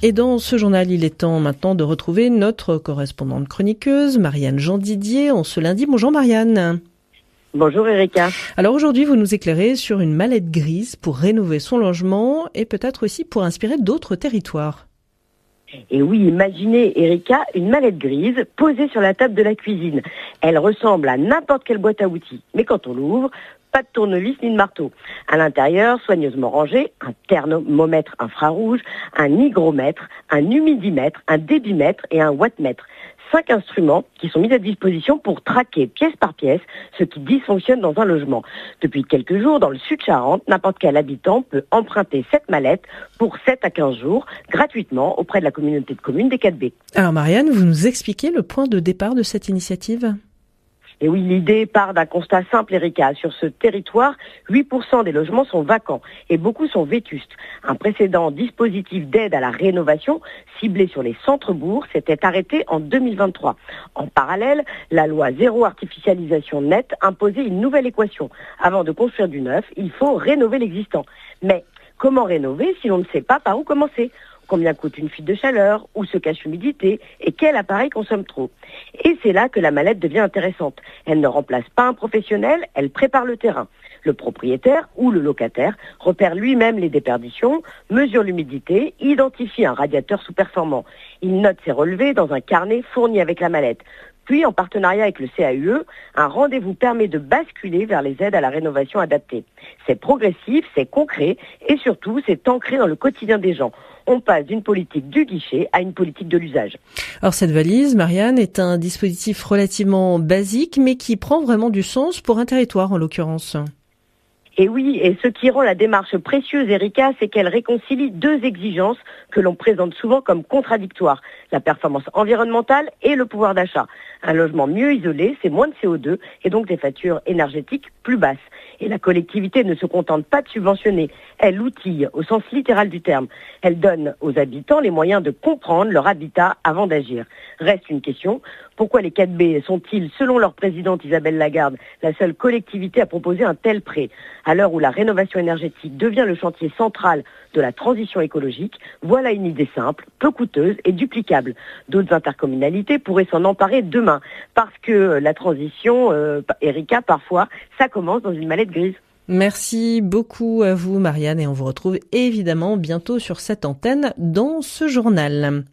Et dans ce journal, il est temps maintenant de retrouver notre correspondante chroniqueuse, Marianne Jean-Didier, en ce lundi. Bonjour Marianne. Bonjour Erika. Alors aujourd'hui, vous nous éclairez sur une mallette grise pour rénover son logement et peut-être aussi pour inspirer d'autres territoires. Et oui, imaginez Erika, une mallette grise posée sur la table de la cuisine. Elle ressemble à n'importe quelle boîte à outils, mais quand on l'ouvre, pas de tournevis ni de marteau. À l'intérieur, soigneusement rangé, un thermomètre infrarouge, un hygromètre, un humidimètre, un débitmètre et un wattmètre. 5 instruments qui sont mis à disposition pour traquer pièce par pièce ce qui dysfonctionne dans un logement. Depuis quelques jours, dans le Sud-Charente, n'importe quel habitant peut emprunter cette mallette pour 7 à 15 jours gratuitement auprès de la communauté de communes des 4B. Alors Marianne, vous nous expliquez le point de départ de cette initiative ? Et oui, l'idée part d'un constat simple, Erika. Sur ce territoire, 8% des logements sont vacants et beaucoup sont vétustes. Un précédent dispositif d'aide à la rénovation ciblé sur les centres-bourgs s'était arrêté en 2023. En parallèle, la loi zéro artificialisation nette imposait une nouvelle équation. Avant de construire du neuf, il faut rénover l'existant. Mais comment rénover si l'on ne sait pas par où commencer ? Combien coûte une fuite de chaleur, où se cache l'humidité et quel appareil consomme trop. Et c'est là que la mallette devient intéressante. Elle ne remplace pas un professionnel, elle prépare le terrain. Le propriétaire ou le locataire repère lui-même les déperditions, mesure l'humidité, identifie un radiateur sous-performant. Il note ses relevés dans un carnet fourni avec la mallette. Puis, en partenariat avec le CAUE, un rendez-vous permet de basculer vers les aides à la rénovation adaptée. C'est progressif, c'est concret et surtout, c'est ancré dans le quotidien des gens. On passe d'une politique du guichet à une politique de l'usage. Alors cette valise, Marianne, est un dispositif relativement basique, mais qui prend vraiment du sens pour un territoire en l'occurrence. Et oui, et ce qui rend la démarche précieuse, Erika, c'est qu'elle réconcilie deux exigences que l'on présente souvent comme contradictoires. La performance environnementale et le pouvoir d'achat. Un logement mieux isolé, c'est moins de CO2 et donc des factures énergétiques plus basses. Et la collectivité ne se contente pas de subventionner. Elle outille au sens littéral du terme. Elle donne aux habitants les moyens de comprendre leur habitat avant d'agir. Reste une question. Pourquoi les 4B sont-ils, selon leur présidente Isabelle Lagarde, la seule collectivité à proposer un tel prêt ? À l'heure où la rénovation énergétique devient le chantier central de la transition écologique, voilà une idée simple, peu coûteuse et duplicable. D'autres intercommunalités pourraient s'en emparer demain, parce que la transition, Erika, parfois, ça commence dans une mallette grise. Merci beaucoup à vous, Marianne, et on vous retrouve évidemment bientôt sur cette antenne dans ce journal.